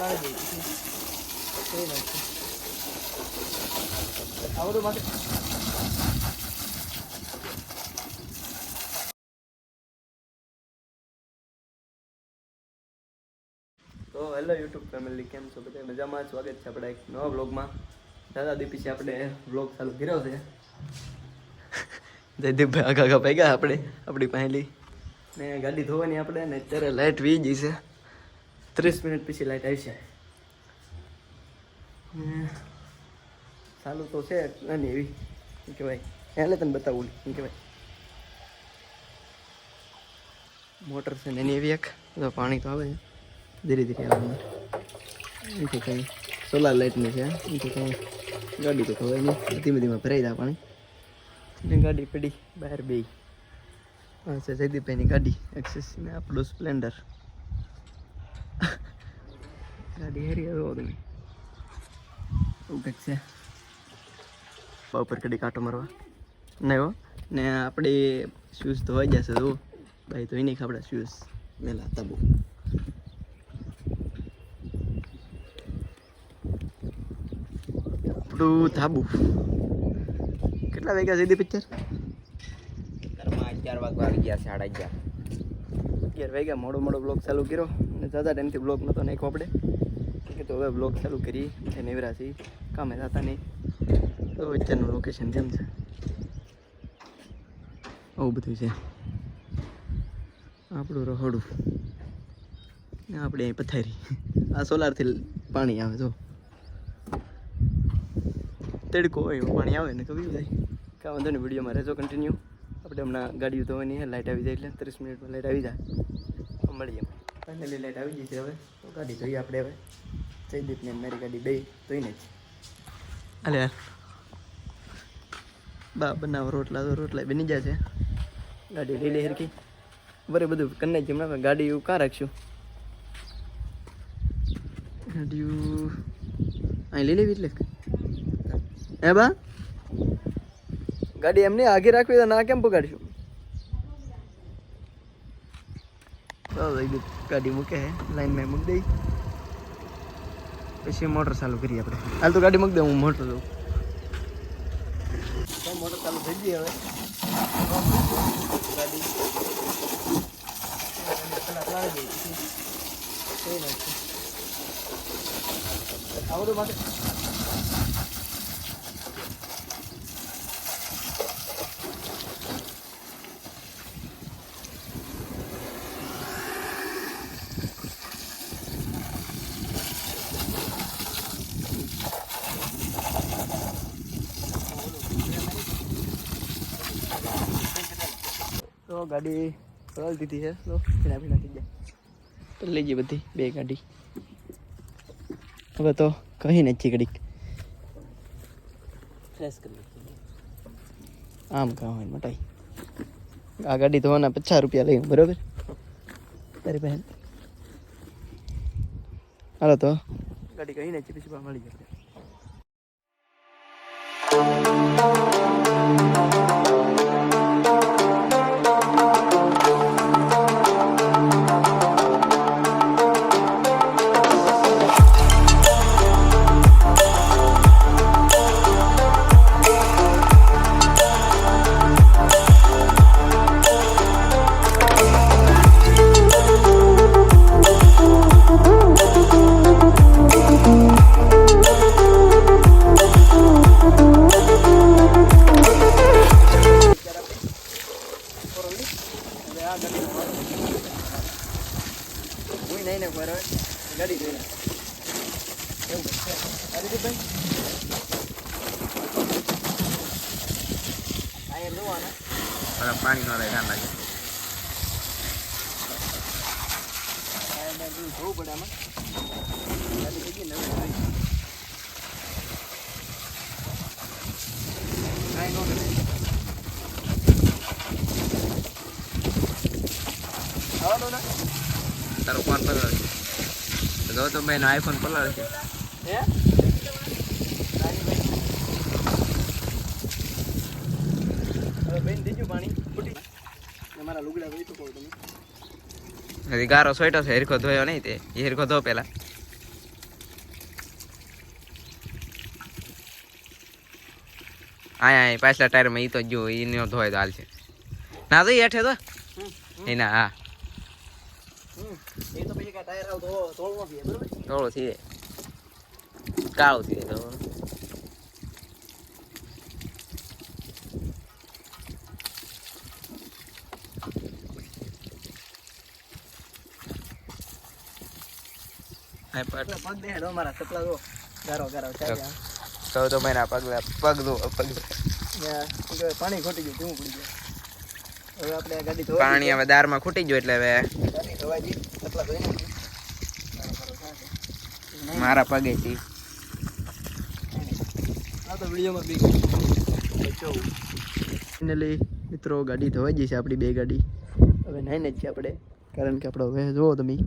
લાવી દે થઈ નાખશે આવડું માટે તો હેલો યુટ્યુબ ફેમિલી, કેમ છો બધા? મજામાં? સ્વાગત છે આપણા એક નવા વ્લોગમાં. દાદા દી પછી આપણે વ્લોગ ચાલુ કર્યો છે. જયદીપભાઈ આગા ભાગ્યા આપણે આપણી પહેલી ને ગાડી ધોવાની આપણે ને અત્યારે લાઇટ વી ગઈ છે. 30 મિનિટ પછી લાઇટ આવી છે. ચાલુ તો છે નાની એવી શું કહેવાય, એટલે તને બતાવું શું કહેવાય, મોટર છે નાની એવી એક. તો પાણી તો આવે છે ધીરે ધીરે આવવાનું. એથી કંઈ સોલાર લાઇટની છે. એથી કંઈ ગાડી તો ખવાય નહીં, ધીમે ધીમે ભરાઈ જાય પાણી. ને ગાડી પડી બહાર બે. હા છે જયદીપભાઈની ગાડી એક્સેસ ને આપણું સ્પ્લેન્ડર. ગાડી હેરી આવ્યો તમે એવું કંઈક છે. ઉપર કડી કાંટો મારવા નહીં હો. ને આપણે શૂઝ ધોવાઈ જશે તો ભાઈ ધોઈ નહીં આપણા શૂઝ વહેલા હતા બહુ. આપણું ધાબુ કેટલા વાગ્યા જઈ દે પિક્ચર? 11 વાગવા આવી ગયા, 11:30. 11 વાગ્યા. મોડો બ્લોગ ચાલુ કર્યો અને દાદા ટાઈમથી બ્લોગ નહોતો નાખ્યો આપણે કે તો હવે બ્લોગ ચાલુ કરી નેવરા છીએ, કામે થતા નહીં. તો વચ્ચેનું લોકેશન કેમ છે આવું બધું છે. આપણું રહોડું ને આપણે અહીં પથારી. આ સોલારથી પાણી આવે જો, તડકો હોય પાણી આવે ને કવી જાય. કાં વાંધો નહીં, વિડીયોમાં રહેજો કન્ટિન્યુ. આપણે હમણાં ગાડીઓ ધોવાની છે, લાઇટ આવી જાય એટલે 30 મિનિટમાં લાઇટ આવી જાય મળીએ. ફાઇનલી લાઇટ આવી ગઈ છે. હવે તો ગાડી ધોઈએ આપણે. હવે જયદીપને મારી ગાડી બે ધોઈને જ અલે યાર બા બનાવો રોટલા. તો રોટલા બની જાય છે. ગાડી લઈ લે હરકી બરે બધું કન્ને જ હમણાં ગાડી એવું કાં રાખશું? ગાડીઓ અહીં લઈ લેવી એટલે હે બા ગાડી એમને આગે રાખવી તો ના કેમ પગાડશું? ગાડી મૂકે હે લાઈનમાં મૂકી દઈ પછી મોટર ચાલુ કરીએ આપણે. હાલ તો ગાડી મૂકી દઉં, હું મોટર દઉં. મોટર ચાલુ થઈ ગઈ હવે. ગાડી આવડું માટે તો ગાડી પલાળી દીધી છે. તો ભીના ભીના થઈ જાય તો લઈ જઈએ બધી બે ગાડી. હવે તો કહી નથી ઘડીક ફ્રેશ કરી આમ કાં હોય મટાઈ. આ ગાડી ધોવાના 50 રૂપિયા લઈ બરોબર તારી બહેન. હાલો તો ગાડી કહી નથી પછી મળી જાય. ગાડી જોઈને એવું અહીંયા પાણી નો ધ્યાન લાગે. જોવું પડે આમાં. ગાડી થઈ ગઈ ને હવે કાંઈ ન કરે. આવડો ને તારો ફોન પલાળ છે તો તો મેં આઈફોન પલાળ છે. હે હવે બેન દીજું પાણી ફૂટી મારા લુગડા જોઈ તો કહું તમે હજી ગારો સોઈટો છે, હેરખો ધોયો નહીં તે હેરખો ધો પેલા. અહીંયા પાછલા ટાયરમાં ઈ તો જો ઈ ધોય તો હાલ છે ના તો હેઠે તો એના હા એ તો પછી કાંઈ ટાયર આવતો તોડવો જોઈએ બરાબર. થોડો છે કાળો છે તો પગ દે હેડો મારા સપલા જો ગારો ગારો ચાલ્યા. તો મહિના પગલા પગ દો પગ પાણી ખોટી ગયું ધીમું પડી ગયું. હવે આપણે આ ગાડી ધોવા પાણી હવે દારમાં ખૂટી ગયું એટલે હવે ગાડી ધોવા જઈએ સપલા ધોઈ નાખીએ. મારા પગે છે આ તો વિડીયોમાં બી ફાઇનલી મિત્રો ગાડી ધોવાઈ જઈ છે આપણી બે ગાડી. હવે નાઈને જ છે આપણે કારણ કે આપણો હવે જુઓ તમે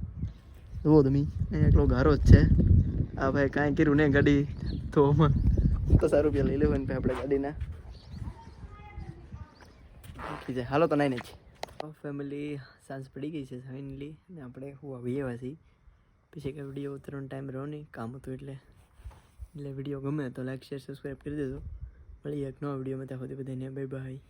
અહીંયા એટલો ગારો જ છે. આ ભાઈ કાંઈ કર્યું નહીં ગાડી ધોવામાં તો 100 રૂપિયા લઈ લેવાનું આપણે ગાડીના. હાલો તો નાઈને જ ફેમિલી સાંજ પડી ગઈ છે ફાઇનલી ને આપણે હું આવી આવ્યા છીએ. પછી કે વિડીયો ઉતરવાનો ટાઈમ રહ્યો નહીં કામ હતું એટલે વિડીયો ગમે તો લાઈક શેર સબસ્ક્રાઈબ કરી દેજો. મળીએ એક નવા વિડીયોમાં ત્યાં સુધી બધાને બાય બાય.